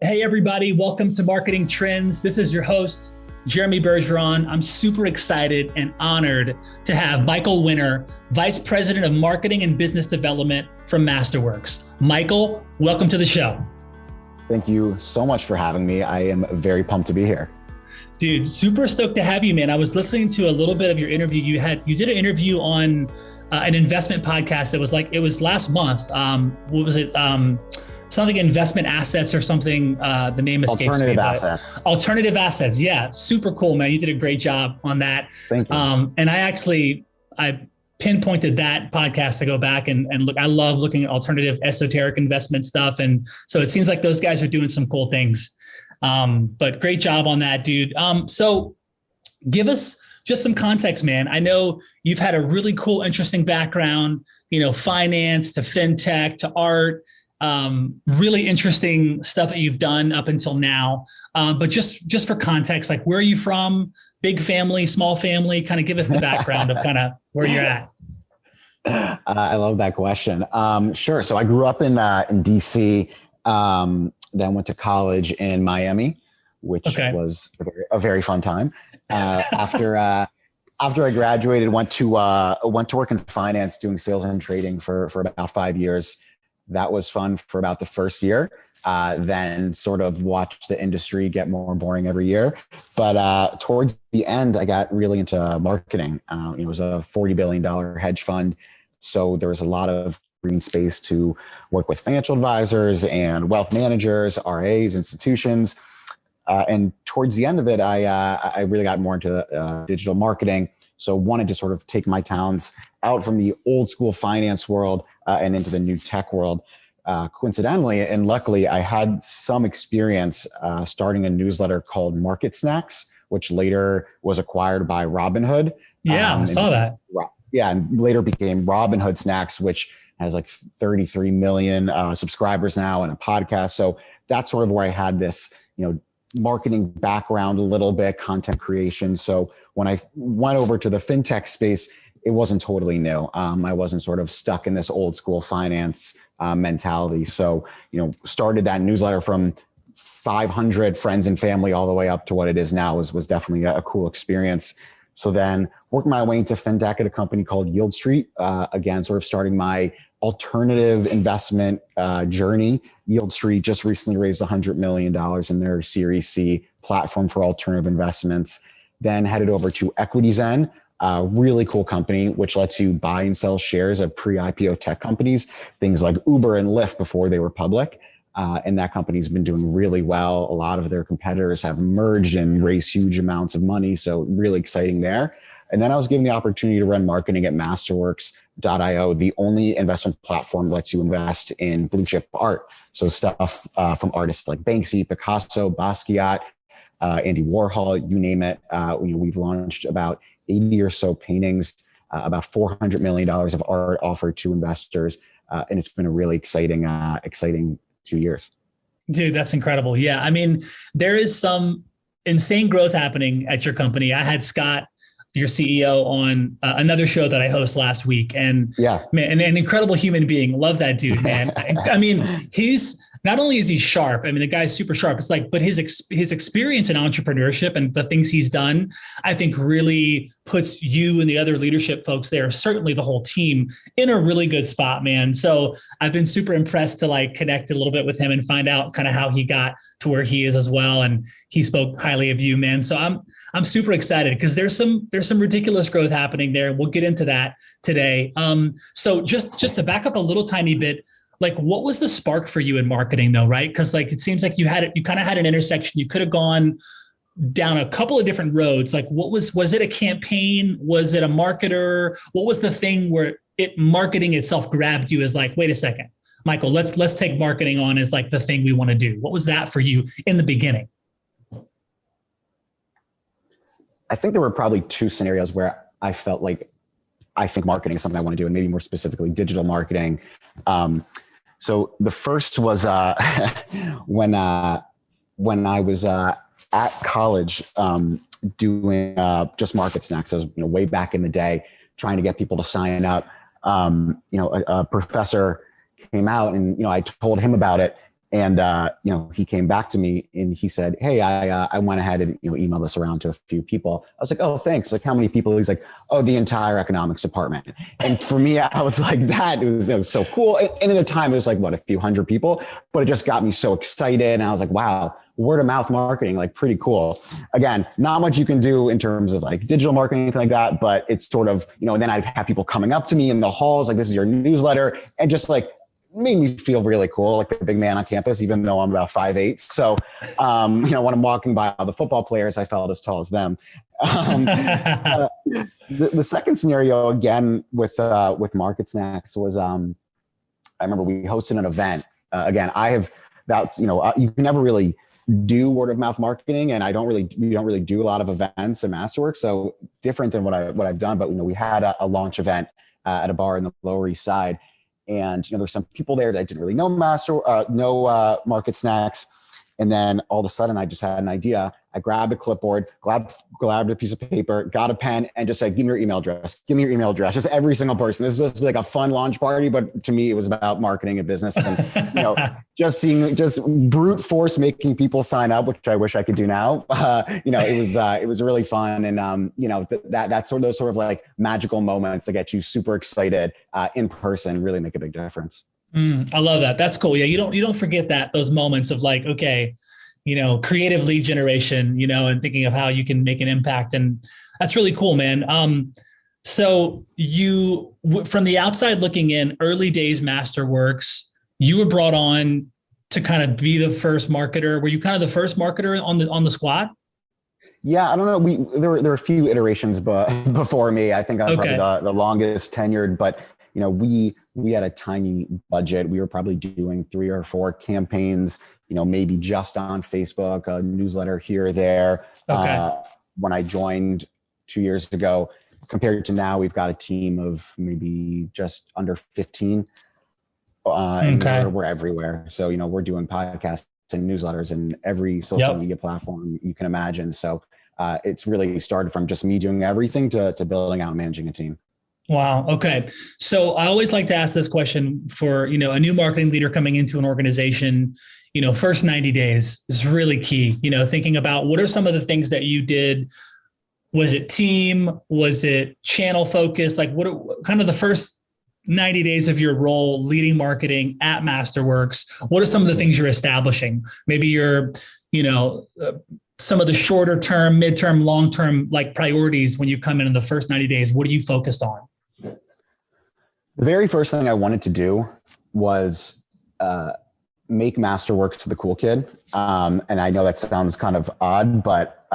Hey, everybody. Welcome to Marketing Trends. This is your host, Jeremy Bergeron. I'm super excited and honored to have Michael Wenner, Vice President of Marketing and Business Development from Masterworks. Michael, welcome to the show. Thank you so much for having me. I am very pumped to be here. Dude, super stoked to have you, man. I was listening to a little bit of your interview. You did an interview on an investment podcast. It was last month. What was it? Something investment assets or something. The name escapes me. Alternative assets. Yeah. Super cool, man. You did a great job on that. Thank you. And I pinpointed that podcast to go back and look. I love looking at alternative esoteric investment stuff. And so it seems like those guys are doing some cool things. But great job on that, dude. So give us just some context, man. I know you've had a really cool, interesting background, finance to fintech to art. Really interesting stuff that you've done up until now. But just for context, like where are you from? Big family, small family? Kind of give us the background of kind of where you're at. I love that question. Sure. So I grew up in DC, then went to college in Miami, which was a very fun time. After I graduated, went to work in finance, doing sales and trading for about 5 years. That was fun for about the first year, then sort of watched the industry get more boring every year. But towards the end, I got really into marketing. It was a $40 billion hedge fund. So there was a lot of green space to work with financial advisors and wealth managers, RAs, institutions. And towards the end of it, I really got more into digital marketing. So wanted to sort of take my talents out from the old school finance world and into the new tech world. Coincidentally, and luckily, I had some experience starting a newsletter called Market Snacks, which later was acquired by Robinhood. Yeah, I saw that. Yeah, and later became Robinhood Snacks, which has like 33 million subscribers now and a podcast. So that's sort of where I had this, marketing background a little bit, content creation. So when I went over to the fintech space, it wasn't totally new. I wasn't sort of stuck in this old school finance mentality. So, started that newsletter from 500 friends and family all the way up to what it is now was definitely a cool experience. So then worked my way into fintech at a company called Yield Street. Again, sort of starting my alternative investment journey. Yield Street just recently raised $100 million in their Series C platform for alternative investments. Then headed over to EquityZen, a really cool company, which lets you buy and sell shares of pre-IPO tech companies, things like Uber and Lyft before they were public. And that company's been doing really well. A lot of their competitors have merged and raised huge amounts of money. So really exciting there. And then I was given the opportunity to run marketing at Masterworks.io, the only investment platform that lets you invest in blue chip art. So stuff from artists like Banksy, Picasso, Basquiat, Andy Warhol, you name it. We've launched about 80 or so paintings, about $400 million of art offered to investors. And it's been a really exciting 2 years. Dude, that's incredible. Yeah. I mean, there is some insane growth happening at your company. I had Scott, your CEO, on another show that I host last week, and man, an incredible human being. Love that dude, man. I mean, he's not only is he sharp. I mean, the guy's super sharp. It's like, but his experience in entrepreneurship and the things he's done, I think really puts you and the other leadership folks there, certainly the whole team, in a really good spot, man. So I've been super impressed to connect a little bit with him and find out kind of how he got to where he is as well. And he spoke highly of you, man. So I'm super excited because there's some ridiculous growth happening there. We'll get into that today. So just to back up a little tiny bit, what was the spark for you in marketing though, right? Because it seems like you kind of had an intersection. You could have gone down a couple of different roads. Was it a campaign? Was it a marketer? What was the thing where marketing itself grabbed you as wait a second, Michael, let's take marketing on as the thing we want to do. What was that for you in the beginning? I think there were probably two scenarios where I felt like I think marketing is something I want to do, and maybe more specifically digital marketing. So the first was when I was at college doing just Market Snacks. I was way back in the day trying to get people to sign up. A professor came out and I told him about it, And, he came back to me and he said, hey, I went ahead and, emailed this around to a few people. I was like, oh, thanks. Like, how many people? He's like, oh, the entire economics department. And for me, I was like, it was so cool. And at the time it was like, what, a few hundred people, but it just got me so excited. And I was like, wow, word of mouth marketing, like pretty cool. Again, not much you can do in terms of like digital marketing, anything like that, but it's sort of, then I'd have people coming up to me in the halls, like, this is your newsletter, and just like, made me feel really cool, like the big man on campus, even though I'm about 5'8". So, when I'm walking by all the football players, I felt as tall as them. The second scenario, again, with Market Snacks was, I remember we hosted an event. Again, you can never really do word of mouth marketing, and we don't really do a lot of events at Masterworks. So different than what I've done, but we had a launch event at a bar in the Lower East Side. And, there's some people there that didn't really know Market Snacks. And then all of a sudden I just had an idea. I grabbed a clipboard, grabbed a piece of paper, got a pen, and just said, give me your email address. Give me your email address. Just every single person. This is supposed to be like a fun launch party, but to me, it was about marketing and business. And, just brute force making people sign up, which I wish I could do now. It was really fun. And, those sort of like magical moments that get you super excited in person really make a big difference. I love that. That's cool. Yeah. You don't forget those moments of like, okay, creative lead generation, and thinking of how you can make an impact. And that's really cool, man. So you, from the outside looking in, early days Masterworks, you were brought on to kind of be the first marketer. Were you kind of the first marketer on the squad? Yeah, I don't know. There were a few iterations, but before me, I think I'm probably the longest tenured, but we had a tiny budget. We were probably doing 3 or 4 campaigns, maybe just on Facebook, a newsletter here or there. Okay. When I joined 2 years ago, compared to now, we've got a team of maybe just under 15. And we're everywhere. So, we're doing podcasts and newsletters and every social media platform you can imagine. So it's really started from just me doing everything to building out and managing a team. Wow. Okay. So I always like to ask this question for, a new marketing leader coming into an organization, first 90 days is really key, thinking about what are some of the things that you did. Was it team? Was it channel focus? Like what kind of the first 90 days of your role leading marketing at Masterworks? What are some of the things you're establishing? Maybe you're, some of the shorter term, midterm, long-term like priorities when you come in the first 90 days. What are you focused on? The very first thing I wanted to do was make Masterworks the cool kid. And I know that sounds kind of odd, but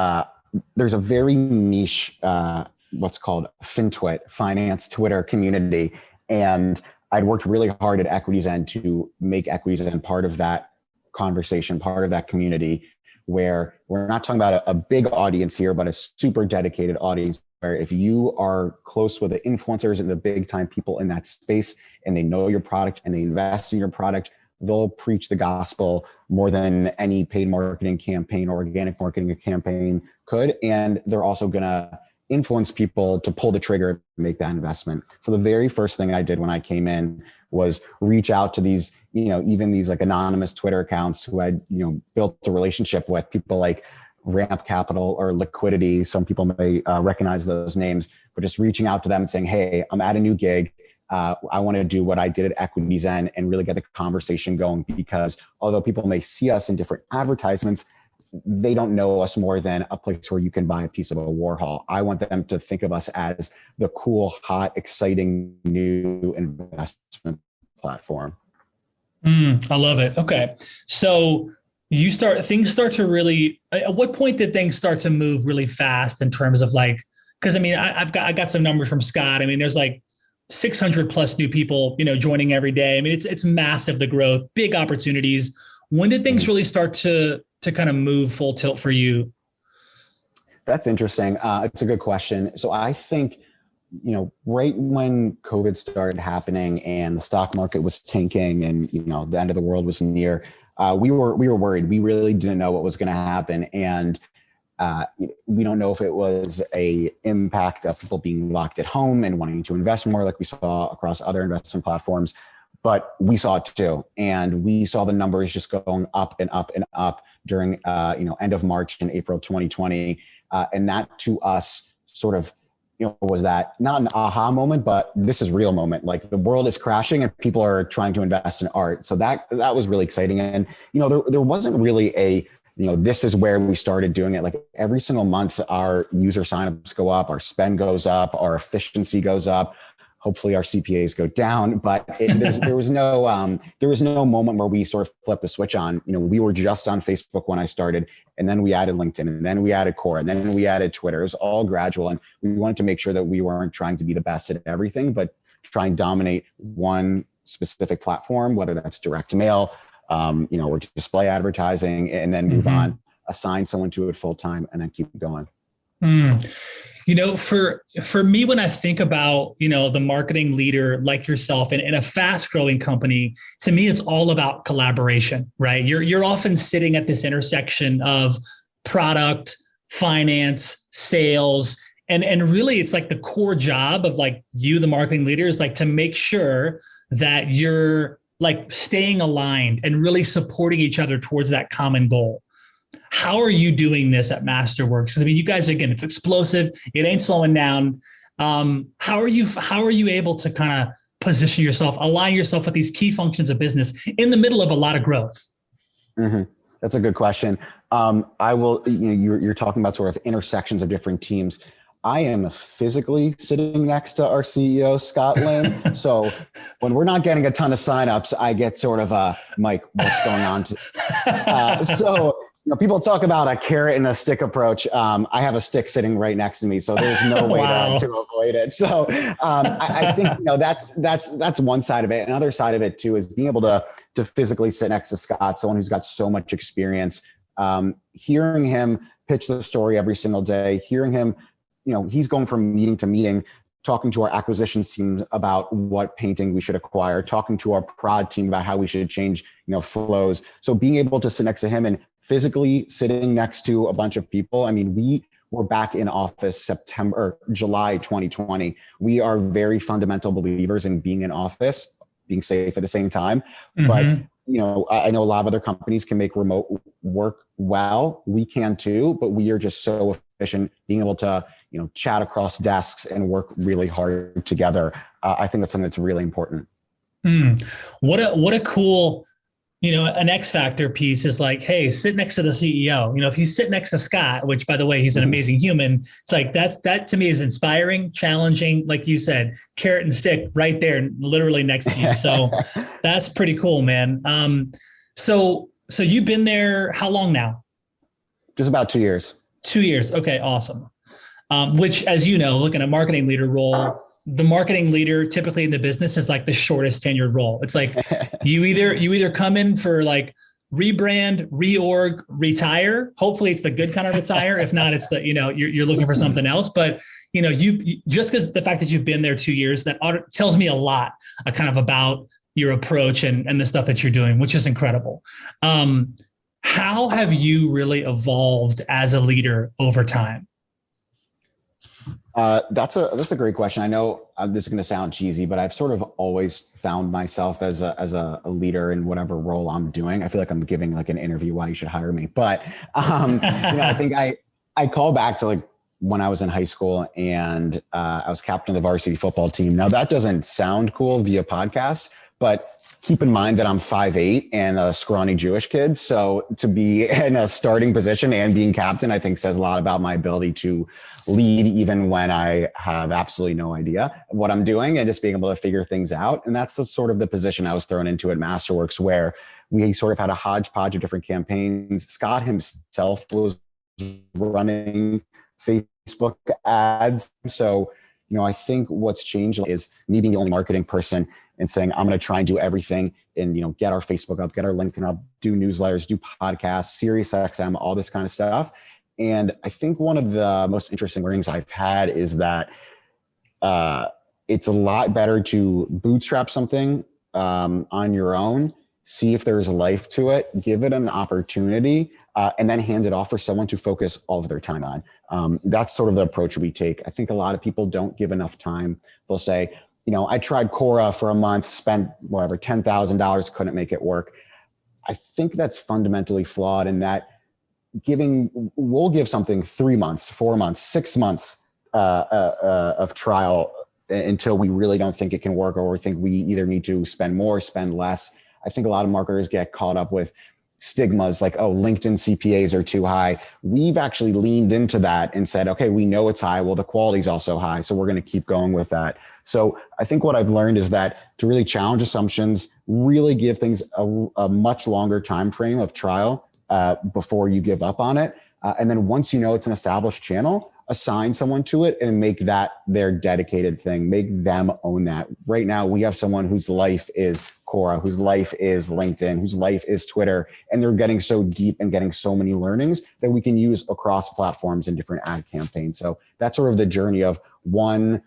there's a very niche, what's called FinTwit, finance Twitter community. And I'd worked really hard at Equities End to make Equities End part of that conversation, part of that community, where we're not talking about a big audience here, but a super dedicated audience where if you are close with the influencers and the big time people in that space and they know your product and they invest in your product, they'll preach the gospel more than any paid marketing campaign or organic marketing campaign could. And they're also going to influence people to pull the trigger and make that investment. So the very first thing I did when I came in was reach out to these, even these like anonymous Twitter accounts who I'd, built a relationship with, people like Ramp Capital or Liquidity. Some people may recognize those names, but just reaching out to them and saying, hey, I'm at a new gig. I want to do what I did at Equities End and really get the conversation going, because although people may see us in different advertisements, they don't know us more than a place where you can buy a piece of a Warhol. I want them to think of us as the cool, hot, exciting new investment platform. I love it. Okay. So things start to really, at what point did things start to move really fast in terms of like, cause I mean, I got some numbers from Scott. I mean, there's like 600 plus new people, joining every day. I mean, it's massive, the growth, big opportunities. When did things really start to kind of move full tilt for you? That's interesting. It's a good question. So I think, right when COVID started happening and the stock market was tanking and, the end of the world was near, we were worried. We really didn't know what was going to happen. And we don't know if it was a impact of people being locked at home and wanting to invest more like we saw across other investment platforms. but we saw it too. And we saw the numbers just going up and up and up during, end of March and April 2020. And that to us sort of, was that not an aha moment, but this is real moment. Like the world is crashing and people are trying to invest in art. So that was really exciting. And, there wasn't really a, this is where we started doing it. Like every single month, our user signups go up, our spend goes up, our efficiency goes up. Hopefully our CPAs go down, but there was no moment where we sort of flipped the switch on. We were just on Facebook when I started, and then we added LinkedIn, and then we added Core, and then we added Twitter. It was all gradual, and we wanted to make sure that we weren't trying to be the best at everything, but try and dominate one specific platform, whether that's direct mail, or display advertising, and then move on, assign someone to it full time, and then keep going. For me, when I think about, the marketing leader like yourself in a fast growing company, to me, it's all about collaboration, right? You're often sitting at this intersection of product, finance, sales, and really it's like the core job of like you, the marketing leader, is like to make sure that you're like staying aligned and really supporting each other towards that common goal. How are you doing this at Masterworks? I mean, you guys, again, it's explosive. It ain't slowing down. How are you able to kind of position yourself, align yourself with these key functions of business in the middle of a lot of growth? That's a good question. You're talking about sort of intersections of different teams. I am physically sitting next to our CEO, Scott Lynn. So when we're not getting a ton of signups, I get sort of a, Mike, what's going on? So people talk about a carrot and a stick approach. I have a stick sitting right next to me, so there's no way to avoid it. So I think that's one side of it. Another side of it too is being able to physically sit next to Scott, someone who's got so much experience. Hearing him pitch the story every single day, hearing him, he's going from meeting to meeting, talking to our acquisitions team about what painting we should acquire, talking to our prod team about how we should change, flows. So being able to sit next to him and physically sitting next to a bunch of people. I mean, we were back in office July 2020. We are very fundamental believers in being in office, being safe at the same time. But I know a lot of other companies can make remote work well. We can too, but we are just so efficient being able to, chat across desks and work really hard together. I think that's something that's really important. What a cool, an X factor piece is like, hey, sit next to the CEO. If you sit next to Scott, which by the way, he's an amazing human. It's like, that to me is inspiring, challenging. Like you said, carrot and stick right there, literally next to you. So that's pretty cool, man. So you've been there how long now? Just about 2 years. 2 years. Okay. Awesome. Which, as you know, looking at marketing leader role, the marketing leader typically in the business is like the shortest tenured role. It's like you either come in for like rebrand, reorg, retire. Hopefully it's the good kind of retire. If not, it's the, you're looking for something else. But, you just because the fact that you've been there 2 years, that tells me a lot kind of about your approach and the stuff that you're doing, which is incredible. How have you really evolved as a leader over time? That's a great question. I know this is going to sound cheesy, but I've sort of always found myself as a leader in whatever role I'm doing. I feel like I'm giving like an interview why you should hire me, but I think I call back to like when I was in high school and I was captain of the varsity football team. Now that doesn't sound cool via podcast, but keep in mind that I'm 5'8" and a scrawny Jewish kid. So to be in a starting position and being captain, I think says a lot about my ability to lead, even when I have absolutely no idea what I'm doing and just being able to figure things out. And that's the sort of the position I was thrown into at Masterworks, where we sort of had a hodgepodge of different campaigns. Scott himself was running Facebook ads. So, I think what's changed is me being the only marketing person and saying, I'm going to try and do everything and, get our Facebook up, get our LinkedIn up, do newsletters, do podcasts, Sirius XM, all this kind of stuff. And I think one of the most interesting learnings I've had is that it's a lot better to bootstrap something on your own, see if there's life to it, give it an opportunity, and then hand it off for someone to focus all of their time on. That's sort of the approach we take. I think a lot of people don't give enough time. They'll say, I tried Quora for a month, spent whatever, $10,000, couldn't make it work. I think that's fundamentally flawed in that we'll give something 3 months, 4 months, 6 months of trial until we really don't think it can work, or we think we either need to spend more, spend less. I think a lot of marketers get caught up with stigmas like, oh, LinkedIn CPAs are too high. We've actually leaned into that and said, okay, we know it's high. Well, the quality is also high. So we're going to keep going with that. So I think what I've learned is that to really challenge assumptions, really give things a much longer time frame of trial before you give up on it. And then once you know it's an established channel, assign someone to it and make that their dedicated thing. Make them own that. Right now, we have someone whose life is Quora, whose life is LinkedIn, whose life is Twitter, and they're getting so deep and getting so many learnings that we can use across platforms and different ad campaigns. So that's sort of the journey of one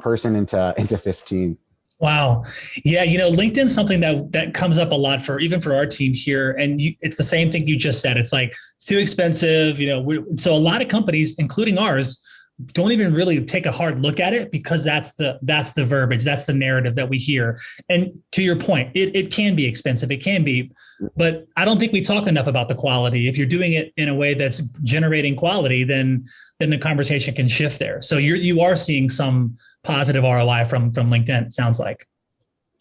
person into 15. Wow. Yeah. LinkedIn's something that comes up a lot even for our team here. And it's the same thing you just said. It's like, it's too expensive. So a lot of companies, including ours, don't even really take a hard look at it because that's the verbiage, that's the narrative that we hear. And to your point, it can be expensive. It can be, but I don't think we talk enough about the quality. If you're doing it in a way that's generating quality, then the conversation can shift there. So you are seeing some positive ROI from LinkedIn, it sounds like.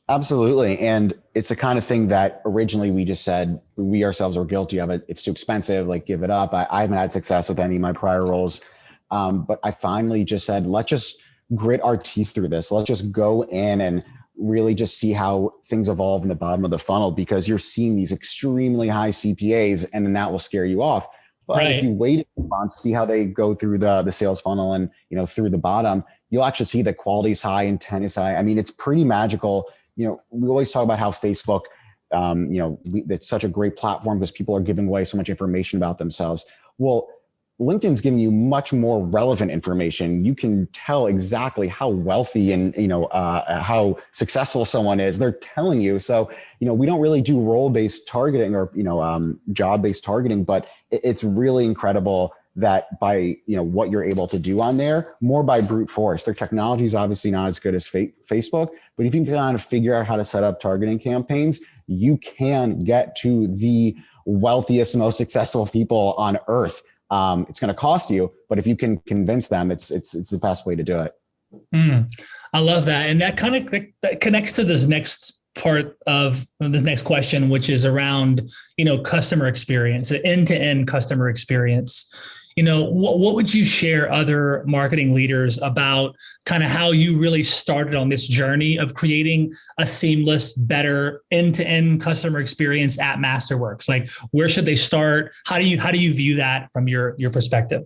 Absolutely. And it's the kind of thing that originally we just said, we ourselves are guilty of it. It's too expensive, like give it up. I haven't had success with any of my prior roles. But I finally just said, let's just grit our teeth through this. Let's just go in and really just see how things evolve in the bottom of the funnel, because you're seeing these extremely high CPAs and then that will scare you off. But right. If you wait a month, see how they go through the sales funnel and, through the bottom, you'll actually see that quality is high, intent is high. I mean, it's pretty magical. We always talk about how Facebook, it's such a great platform because people are giving away so much information about themselves. Well, LinkedIn's giving you much more relevant information. You can tell exactly how wealthy and, how successful someone is. They're telling you. So, we don't really do role-based targeting or, job-based targeting, but it's really incredible that by, what you're able to do on there, more by brute force. Their technology is obviously not as good as Facebook, but if you can kind of figure out how to set up targeting campaigns, you can get to the wealthiest, most successful people on earth. It's going to cost you, but if you can convince them, it's the best way to do it. I love that. And that kind of connects to this next part of this next question, which is around, customer experience, an end-to-end customer experience. What would you share other marketing leaders about kind of how you really started on this journey of creating a seamless, better end-to-end customer experience at Masterworks? Like, where should they start? How do you view that from your perspective?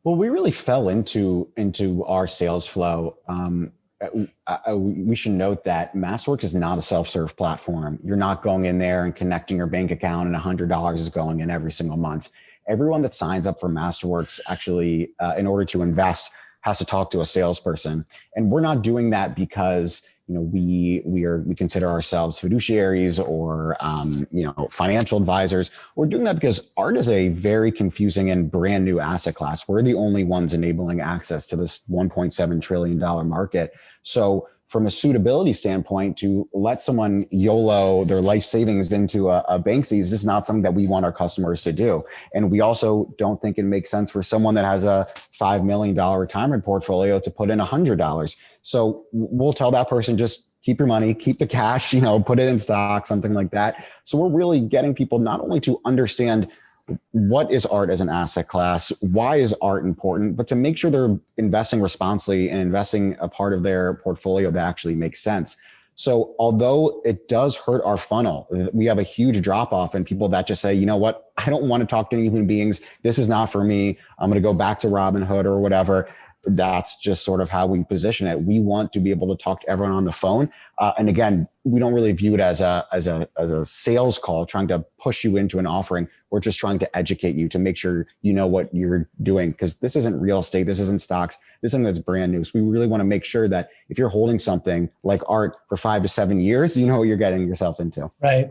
Well, we really fell into our sales flow. We should note that Masterworks is not a self-serve platform. You're not going in there and connecting your bank account and $100 is going in every single month. Everyone that signs up for Masterworks actually, in order to invest, has to talk to a salesperson. And we're not doing that because, we consider ourselves fiduciaries or, financial advisors. We're doing that because art is a very confusing and brand new asset class. We're the only ones enabling access to this $1.7 trillion market. So from a suitability standpoint, to let someone YOLO their life savings into a Banksy is just not something that we want our customers to do. And we also don't think it makes sense for someone that has a $5 million retirement portfolio to put in $100. So we'll tell that person, just keep your money, keep the cash, put it in stock, something like that. So we're really getting people not only to understand what is art as an asset class, why is art important, but to make sure they're investing responsibly and investing a part of their portfolio that actually makes sense. So although it does hurt our funnel, we have a huge drop off in people that just say, you know what, I don't want to talk to any human beings. This is not for me. I'm going to go back to Robinhood or whatever. That's just sort of how we position it. We want to be able to talk to everyone on the phone. And again, we don't really view it as a sales call trying to push you into an offering. We're just trying to educate you to make sure you know what you're doing, because this isn't real estate. This isn't stocks. This is something that's brand new. So we really want to make sure that if you're holding something like art for 5 to 7 years, you know what you're getting yourself into. Right.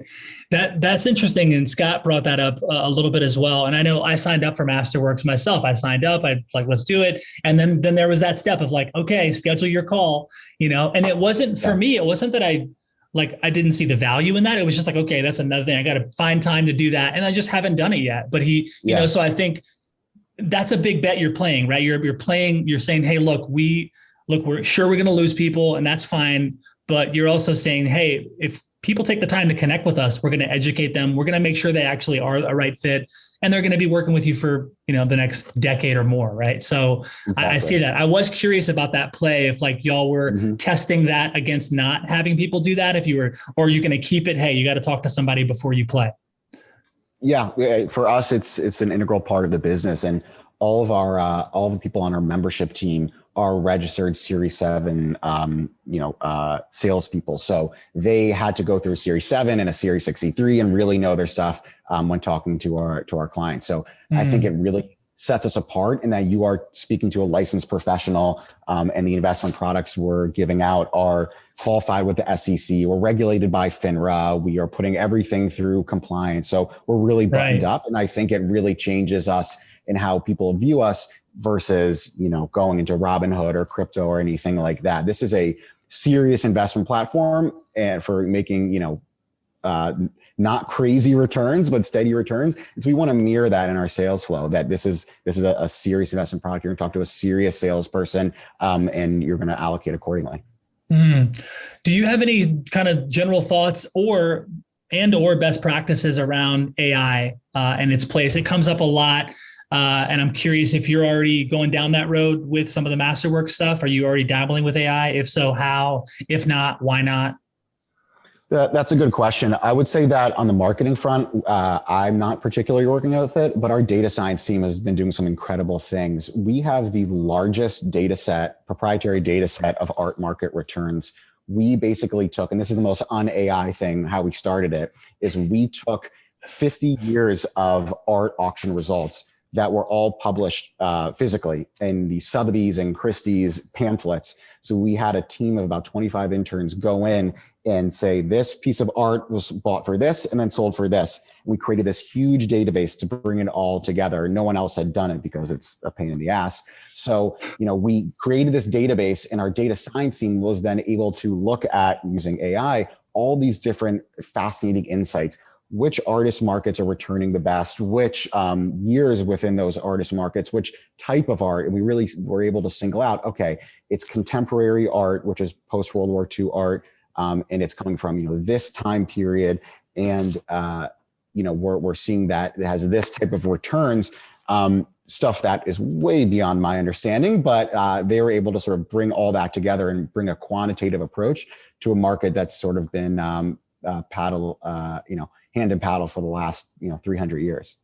That's interesting. And Scott brought that up a little bit as well. And I know I signed up for Masterworks myself. I signed up, I like, let's do it. And then there was that step of like, okay, schedule your call, and it wasn't for me. It wasn't that I didn't see the value in that. It was just like, okay, that's another thing. I got to find time to do that. And I just haven't done it yet. But so I think that's a big bet you're playing, right? You're playing, you're saying, hey, we're sure we're going to lose people, and that's fine. But you're also saying, hey, if people take the time to connect with us, we're going to educate them. We're going to make sure they actually are a right fit, and they're going to be working with you for, the next decade or more. Right. So exactly. I see that. I was curious about that play. If like y'all were testing that against not having people do that, or you're going to keep it, hey, you got to talk to somebody before you play. Yeah. For us, it's an integral part of the business, and all of the people on our membership team are registered Series 7, salespeople. So they had to go through a Series 7 and a Series 63 and really know their stuff when talking to our clients. So I think it really sets us apart in that you are speaking to a licensed professional, and the investment products we're giving out are qualified with the SEC. We're regulated by FINRA. We are putting everything through compliance. So we're really buttoned up. And I think it really changes us in how people view us versus, going into Robinhood or crypto or anything like that. This is a serious investment platform, and for making, not crazy returns, but steady returns. And so we want to mirror that in our sales flow, that this is a serious investment product. You're going to talk to a serious salesperson, and you're going to allocate accordingly. Do you have any kind of general thoughts or best practices around AI and its place? It comes up a lot. And I'm curious if you're already going down that road with some of the Masterworks stuff. Are you already dabbling with AI? If so, how? If not, why not? That's a good question. I would say that on the marketing front, I'm not particularly working with it, but our data science team has been doing some incredible things. We have the largest proprietary data set of art market returns. We basically took, and this is the most un-AI thing, how we started it, is we took 50 years of art auction results that were all published physically in the Sotheby's and Christie's pamphlets. So we had a team of about 25 interns go in and say, this piece of art was bought for this and then sold for this. And we created this huge database to bring it all together. No one else had done it because it's a pain in the ass. So, we created this database, and our data science team was then able to look at, using AI, all these different fascinating insights. Which artist markets are returning the best, which years within those artist markets, which type of art. And we really were able to single out, okay, it's contemporary art, which is post-World War II art. And it's coming from, this time period. And, we're seeing that it has this type of returns, stuff that is way beyond my understanding, but they were able to sort of bring all that together and bring a quantitative approach to a market that's sort of been hand and paddle for the last 300 years.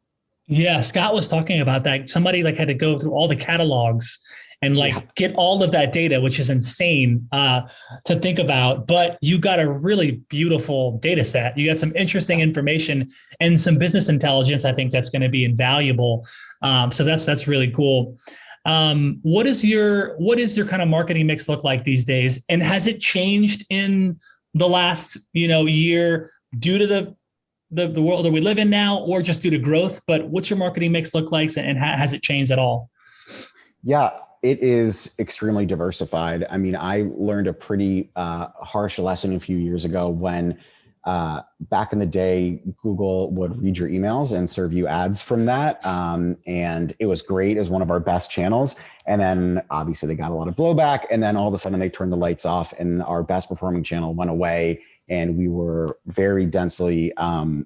Yeah, Scott was talking about that. Somebody had to go through all the catalogs and get all of that data, which is insane to think about. But you got a really beautiful data set. You got some interesting information and some business intelligence. I think that's going to be invaluable. So that's really cool. What is your kind of marketing mix look like these days? And has it changed in the last year due to the world that we live in now, or just due to growth? But what's your marketing mix look like, and has it changed at all? Yeah, it is extremely diversified. I mean, I learned a pretty harsh lesson a few years ago when back in the day, Google would read your emails and serve you ads from that. And it was great. It was one of our best channels. And then obviously they got a lot of blowback. And then all of a sudden they turned the lights off and our best performing channel went away. And we were very densely,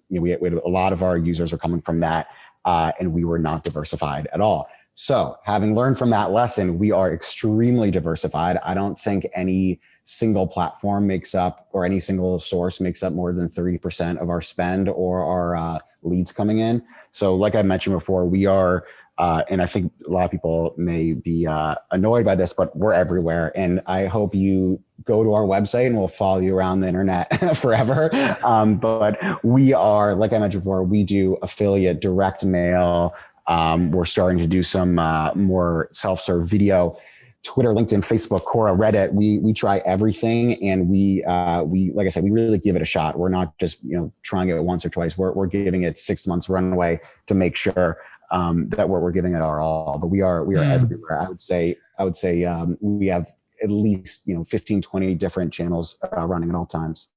we had a lot of our users were coming from that, and we were not diversified at all. So having learned from that lesson, we are extremely diversified. I don't think any single platform makes up, or any single source makes up more than 30% of our spend or our leads coming in. So like I mentioned before, we are, and I think a lot of people may be annoyed by this, but we're everywhere. And I hope you go to our website and we'll follow you around the internet forever. But we are, like I mentioned before, we do affiliate, direct mail. We're starting to do some more self-serve video, Twitter, LinkedIn, Facebook, Quora, Reddit. We try everything, and we like I said, we really give it a shot. We're not just trying it once or twice. We're giving it 6 months runway to make sure that we're giving it our all. But we are everywhere. I would say we have at least 15, 20 different channels running at all times.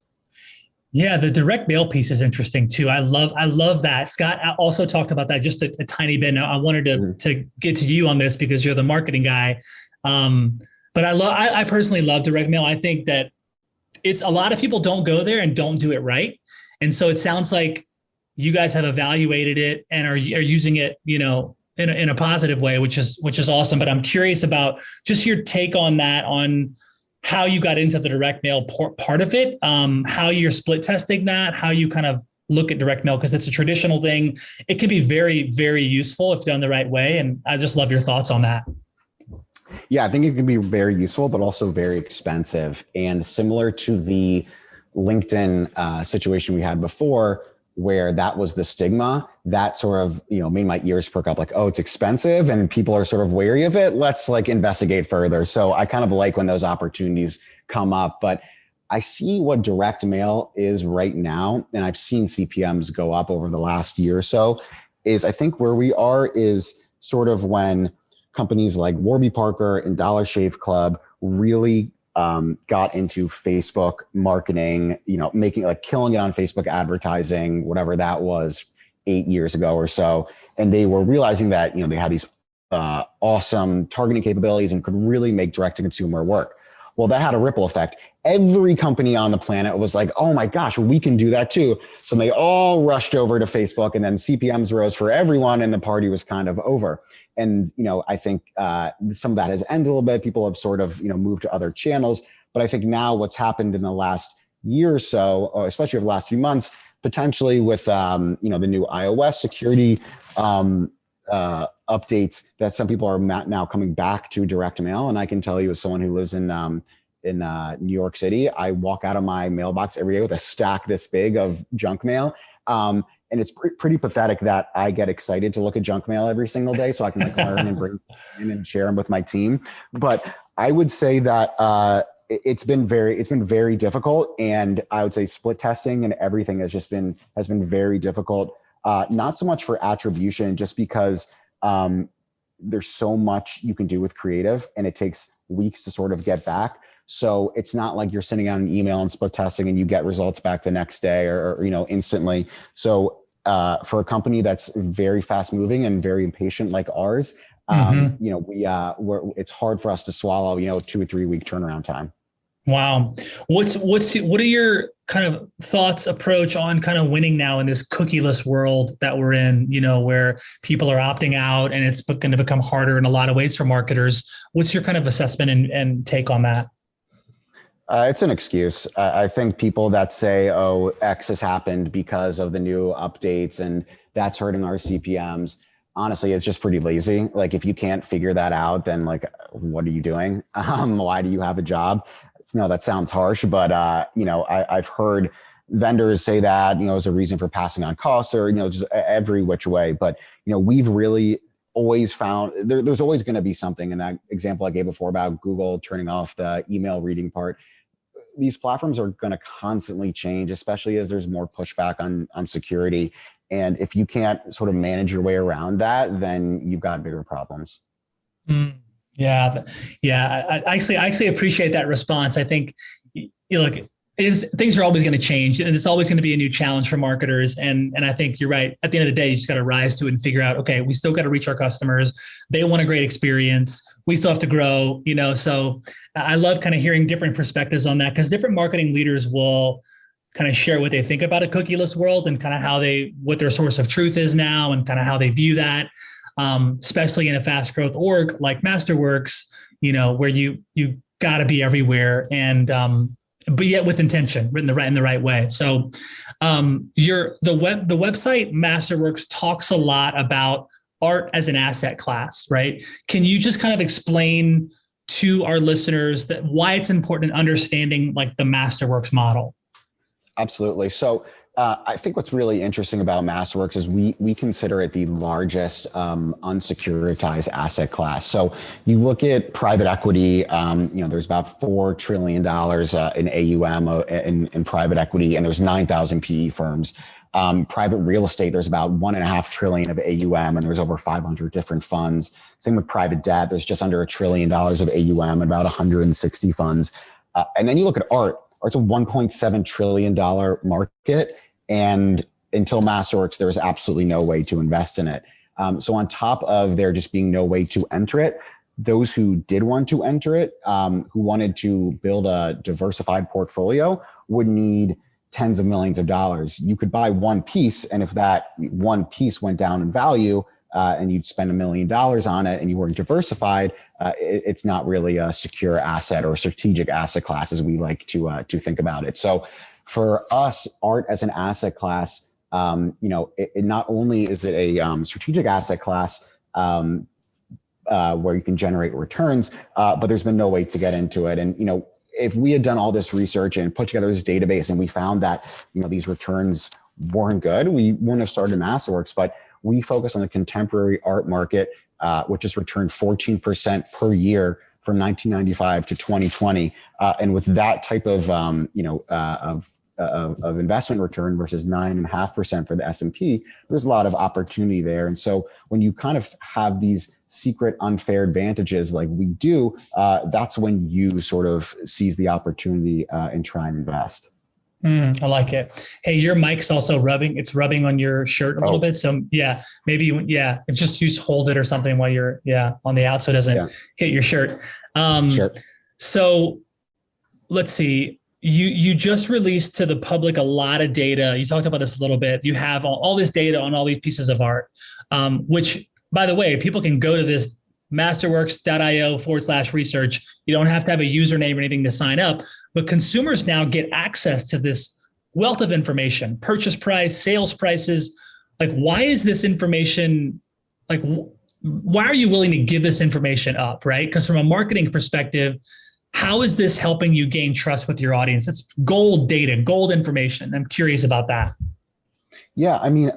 Yeah, the direct mail piece is interesting too. I love that. Scott also talked about that just a tiny bit. Now I wanted to get to you on this because you're the marketing guy. But I personally love direct mail. I think that it's a lot of people don't go there and don't do it right. And so it sounds like you guys have evaluated it and are using it, in a positive way, which is awesome. But I'm curious about just your take on that, on how you got into the direct mail part of it, how you're split testing that, how you kind of look at direct mail, because it's a traditional thing. It can be very, very useful if done the right way. And I just love your thoughts on that. Yeah, I think it can be very useful, but also very expensive. And similar to the LinkedIn situation we had before, where that was the stigma, that sort of, made my ears perk up, like, oh, it's expensive and people are sort of wary of it. Let's investigate further. So I kind of like when those opportunities come up, but I see what direct mail is right now. And I've seen CPMs go up over the last year or so. I think where we are is sort of when companies like Warby Parker and Dollar Shave Club really got into Facebook marketing, making killing it on Facebook advertising, whatever that was 8 years ago or so. And they were realizing that, they had these awesome targeting capabilities and could really make direct to consumer work. Well, that had a ripple effect. Every company on the planet was like, oh my gosh, we can do that too. So they all rushed over to Facebook, and then CPMs rose for everyone and the party was kind of over. And, I think some of that has ended a little bit. People have sort of, moved to other channels. But I think now what's happened in the last year or so, or especially over the last few months, potentially with, the new iOS security updates, that some people are now coming back to direct mail. And I can tell you, as someone who lives in New York City, I walk out of my mailbox every day with a stack this big of junk mail. And it's pretty pathetic that I get excited to look at junk mail every single day so I can learn and bring in and share them with my team. But I would say that it's been very difficult. And I would say split testing and everything has been very difficult. Not so much for attribution, just because there's so much you can do with creative and it takes weeks to sort of get back. So it's not like you're sending out an email and split testing and you get results back the next day or instantly. So for a company that's very fast moving and very impatient like ours, it's hard for us to swallow, 2 or 3 week turnaround time. Wow. What are your kind of thoughts, approach on kind of winning now in this cookieless world that we're in, where people are opting out and it's going to become harder in a lot of ways for marketers? What's your kind of assessment and take on that? It's an excuse. I think people that say, oh, X has happened because of the new updates and that's hurting our CPMs. Honestly, it's just pretty lazy. Like, if you can't figure that out, then what are you doing? Why do you have a job? No, that sounds harsh, but I've heard vendors say that, as a reason for passing on costs or, just every which way. But, we've really always found there's always going to be something. In that example I gave before about Google turning off the email reading part, these platforms are going to constantly change, especially as there's more pushback on security. And if you can't sort of manage your way around that, then you've got bigger problems. Yeah. I actually appreciate that response. I think, things are always going to change and it's always going to be a new challenge for marketers. And I think you're right. At the end of the day, you just got to rise to it and figure out, okay, we still got to reach our customers. They want a great experience. We still have to grow, so I love kind of hearing different perspectives on that, because different marketing leaders will kind of share what they think about a cookieless world and kind of what their source of truth is now and kind of how they view that. Especially in a fast growth org like Masterworks, where you got to be everywhere, and but yet with intention, written in the right way. So the website Masterworks talks a lot about art as an asset class, right? Can you just kind of explain to our listeners that why it's important in understanding like the Masterworks model? Absolutely. So I think what's really interesting about Masterworks is we consider it the largest unsecuritized asset class. So you look at private equity, there's about $4 trillion in AUM in private equity, and there's 9,000 PE firms. Private real estate, there's about $1.5 trillion of AUM, and there's over 500 different funds. Same with private debt, there's just under $1 trillion of AUM and about 160 funds. And then you look at art. It's a $1.7 trillion market. And until Masterworks, there was absolutely no way to invest in it. So on top of there just being no way to enter it, those who did want to enter it, who wanted to build a diversified portfolio, would need tens of millions of dollars. You could buy one piece, and if that one piece went down in value, and you'd spend $1 million on it and you weren't diversified, it's not really a secure asset or a strategic asset class as we like to think about it. So for us, art as an asset class, it not only is it a strategic asset class where you can generate returns, but there's been no way to get into it. And, if we had done all this research and put together this database and we found that, these returns weren't good, we wouldn't have started Masterworks. But we focus on the contemporary art market, which has returned 14% per year from 1995 to 2020. And with that type of, of investment return versus 9.5% for the S&P, there's a lot of opportunity there. And so when you kind of have these secret unfair advantages like we do, that's when you sort of seize the opportunity and try and invest. I like it. Hey, your mic's also rubbing. It's rubbing on your shirt a little bit. So maybe just hold it or something while you're on the out so it doesn't hit your shirt. Sure. So let's see. You just released to the public a lot of data. You talked about this a little bit. You have all this data on all these pieces of art, which, by the way, people can go to this masterworks.io/research. You don't have to have a username or anything to sign up, but consumers now get access to this wealth of information, purchase price, sales prices. Like, why is this information, why are you willing to give this information up, right? Because from a marketing perspective, how is this helping you gain trust with your audience? It's gold data, gold information. I'm curious about that. Yeah, I mean,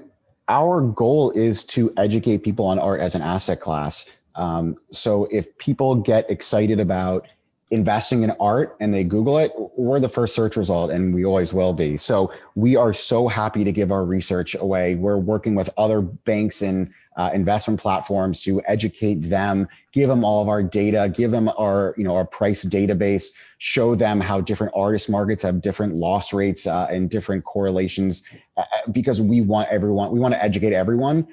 our goal is to educate people on art as an asset class. So if people get excited about investing in art and they Google it, we're the first search result, and we always will be. So we are so happy to give our research away. We're working with other banks and investment platforms to educate them, give them all of our data, give them our price database, show them how different artist markets have different loss rates and different correlations, because we want to educate everyone.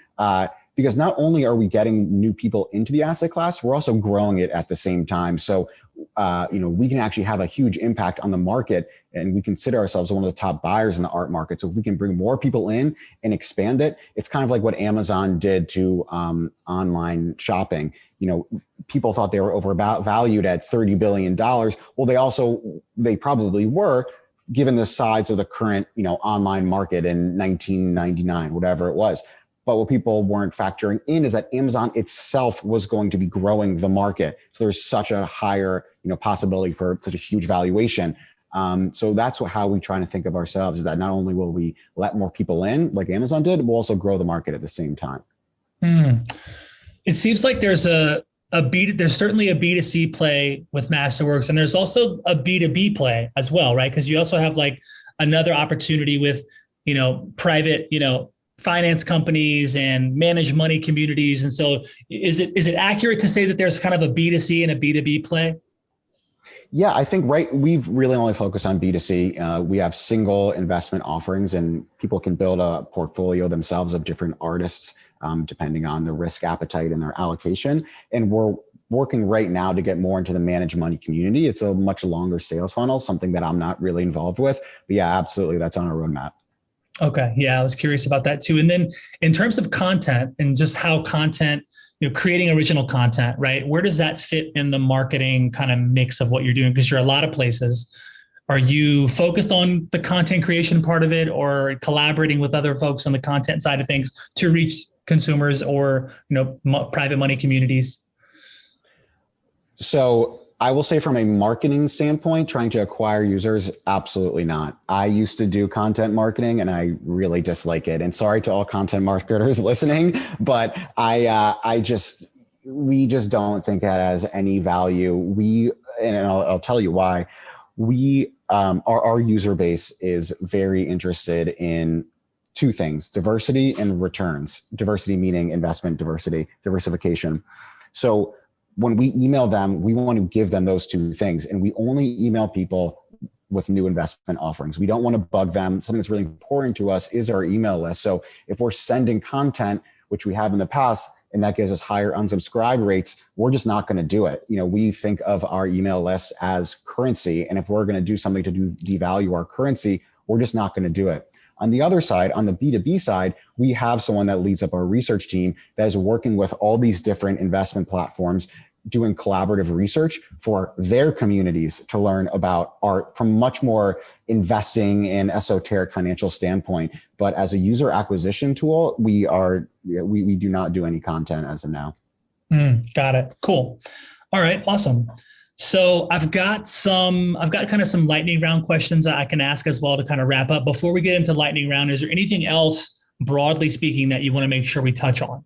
Because not only are we getting new people into the asset class, we're also growing it at the same time. So, we can actually have a huge impact on the market, and we consider ourselves one of the top buyers in the art market. So if we can bring more people in and expand it, it's kind of like what Amazon did to online shopping. People thought they were overvalued at $30 billion. Well, they probably were, given the size of the current, online market in 1999, whatever it was. But what people weren't factoring in is that Amazon itself was going to be growing the market. So there's such a higher, possibility for such a huge valuation. So that's how we try to think of ourselves, is that not only will we let more people in like Amazon did, we'll also grow the market at the same time. It seems like there's there's certainly a B2C play with Masterworks, and there's also a B2B play as well, right? Because you also have like another opportunity with, private, finance companies and managed money communities. And so is it accurate to say that there's kind of a B2C and a B2B play? Yeah, I think we've really only focused on B2C. We have single investment offerings, and people can build a portfolio themselves of different artists, depending on their risk appetite and their allocation. And we're working right now to get more into the managed money community. It's a much longer sales funnel, something that I'm not really involved with. But yeah, absolutely, that's on our roadmap. Okay. Yeah. I was curious about that too. And then in terms of content and just how content, creating original content, right? Where does that fit in the marketing kind of mix of what you're doing? Because you're a lot of places. Are you focused on the content creation part of it, or collaborating with other folks on the content side of things to reach consumers or, private money communities? So I will say from a marketing standpoint, trying to acquire users, absolutely not. I used to do content marketing and I really dislike it. And sorry to all content marketers listening, but we just don't think it has any value. And I'll tell you why. Our user base is very interested in two things: diversity and returns. Diversity meaning investment diversification. So when we email them, we want to give them those two things. And we only email people with new investment offerings. We don't want to bug them. Something that's really important to us is our email list. So if we're sending content, which we have in the past, and that gives us higher unsubscribe rates, we're just not going to do it. We think of our email list as currency. And if we're going to do something to devalue our currency, we're just not going to do it. On the other side, on the B2B side, we have someone that leads up our research team that is working with all these different investment platforms, doing collaborative research for their communities to learn about art from much more investing and esoteric financial standpoint. But as a user acquisition tool, we do not do any content as of now. Got it. Cool. All right. Awesome. So I've got kind of some lightning round questions that I can ask as well to kind of wrap up. Before we get into lightning round, is there anything else broadly speaking that you want to make sure we touch on?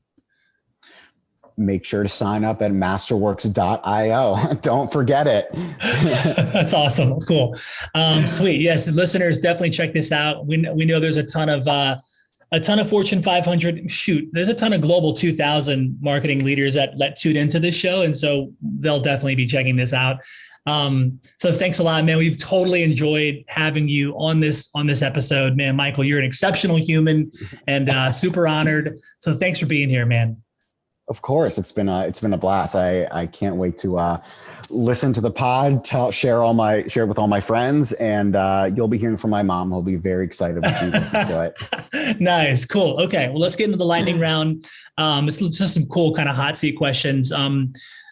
Make sure to sign up at masterworks.io. Don't forget it. That's awesome. Cool. Sweet. Yes. And listeners, definitely check this out. We know there's a ton of Fortune 500, there's a ton of Global 2000 marketing leaders that tune into this show. And so they'll definitely be checking this out. So thanks a lot, man. We've totally enjoyed having you on this episode, man. Michael, you're an exceptional human and super honored. So thanks for being here, man. Of course, it's been a blast. I can't wait to listen to the pod, share it with all my friends, and you'll be hearing from my mom. Who'll be very excited when she listens to it. Nice, cool. Okay, well, let's get into the lightning round. It's just some cool kind of hot seat questions.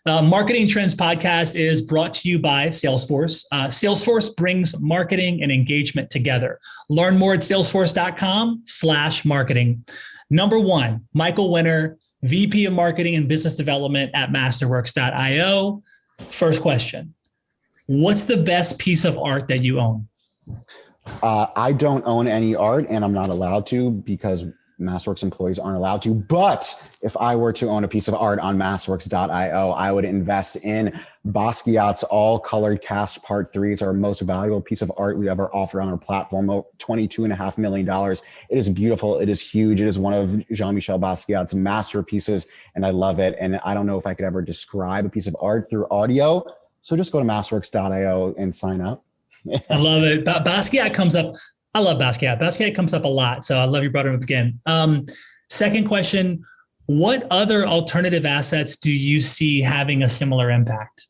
Marketing Trends Podcast is brought to you by Salesforce. Salesforce brings marketing and engagement together. Learn more at salesforce.com/marketing. Number one, Michael Wenner, VP of Marketing and Business Development at Masterworks.io. First question: what's the best piece of art that you own? I don't own any art, and I'm not allowed to because Masterworks employees aren't allowed to. But if I were to own a piece of art on Masterworks.io, I would invest in Basquiat's All Colored Cast Part 3. It's our most valuable piece of art we ever offer on our platform, $22.5 million. It is beautiful. It is huge. It is one of Jean-Michel Basquiat's masterpieces, and I love it. And I don't know if I could ever describe a piece of art through audio. So just go to Masterworks.io and sign up. I love it. Basquiat comes up. I love Basquiat. Basquiat comes up a lot. So I love you brought him up again. Second question: what other alternative assets do you see having a similar impact?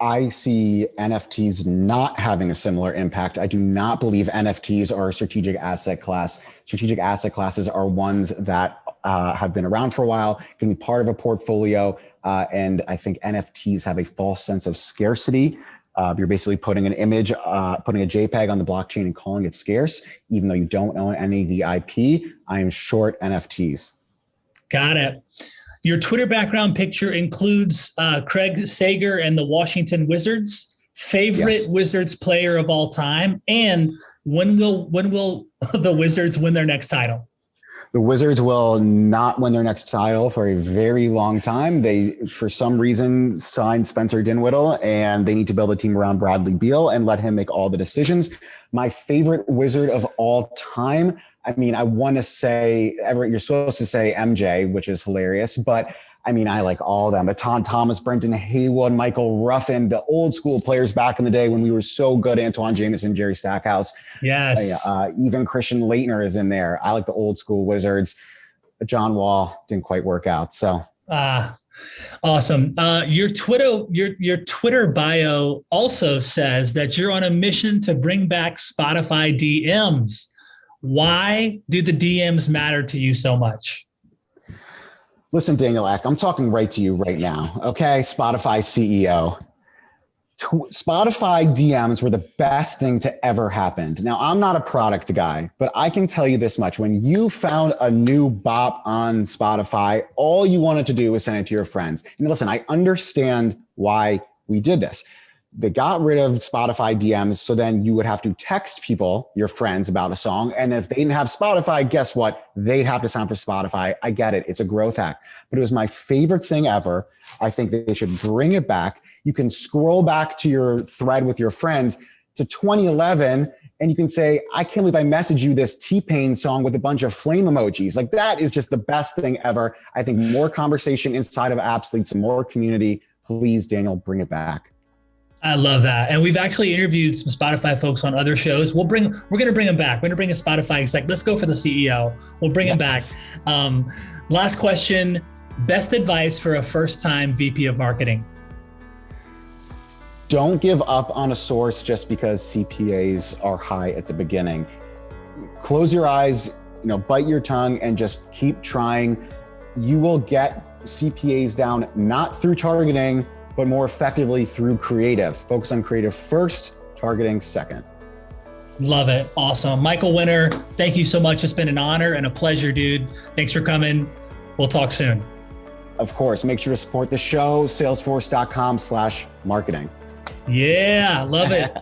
I see NFTs not having a similar impact. I do not believe NFTs are a strategic asset class. Strategic asset classes are ones that have been around for a while, can be part of a portfolio. And I think NFTs have a false sense of scarcity. You're basically putting an image, putting a JPEG on the blockchain and calling it scarce, even though you don't own any of the IP. I am short NFTs. Got it. Your Twitter background picture includes Craig Sager and the Washington Wizards. Favorite Wizards player of all time, and when will the Wizards win their next title? The Wizards will not win their next title for a very long time. They, for some reason, signed Spencer Dinwiddie, and they need to build a team around Bradley Beal and let him make all the decisions. My favorite Wizard of all time, I mean, I want to say, Everett, you're supposed to say MJ, which is hilarious, but I mean, I like all of them. Tom Thomas, Brenton Haywood, Michael Ruffin, the old school players back in the day when we were so good. Antoine Jameson, Jerry Stackhouse. Yes. Even Christian Laettner is in there. I like the old school Wizards. John Wall didn't quite work out. So. Awesome. Your Twitter bio also says that you're on a mission to bring back Spotify DMs. Why do the DMs matter to you so much? Listen, Daniel Ek, I'm talking right to you right now. Okay. Spotify CEO. Spotify DMs were the best thing to ever happen. Now, I'm not a product guy, but I can tell you this much. When you found a new bop on Spotify, all you wanted to do was send it to your friends. And listen, I understand why we did this. They got rid of Spotify DMs, so then you would have to text people, your friends, about a song. And if they didn't have Spotify, guess what? They'd have to sign up for Spotify. I get it. It's a growth hack. But it was my favorite thing ever. I think they should bring it back. You can scroll back to your thread with your friends to 2011, and you can say, I can't believe I messaged you this T-Pain song with a bunch of flame emojis. Like, that is just the best thing ever. I think more conversation inside of apps leads to more community. Please, Daniel, bring it back. I love that. And we've actually interviewed some Spotify folks on other shows. We're going to bring them back. We're going to bring a Spotify exec. Let's go for the CEO. We'll bring him back. Last question, best advice for a first-time VP of marketing. Don't give up on a source just because CPAs are high at the beginning. Close your eyes, bite your tongue, and just keep trying. You will get CPAs down, not through targeting, but more effectively through creative. Focus on creative first, targeting second. Love it. Awesome. Michael Wenner, thank you so much. It's been an honor and a pleasure, dude. Thanks for coming. We'll talk soon. Of course. Make sure to support the show, salesforce.com/marketing. Yeah, love it.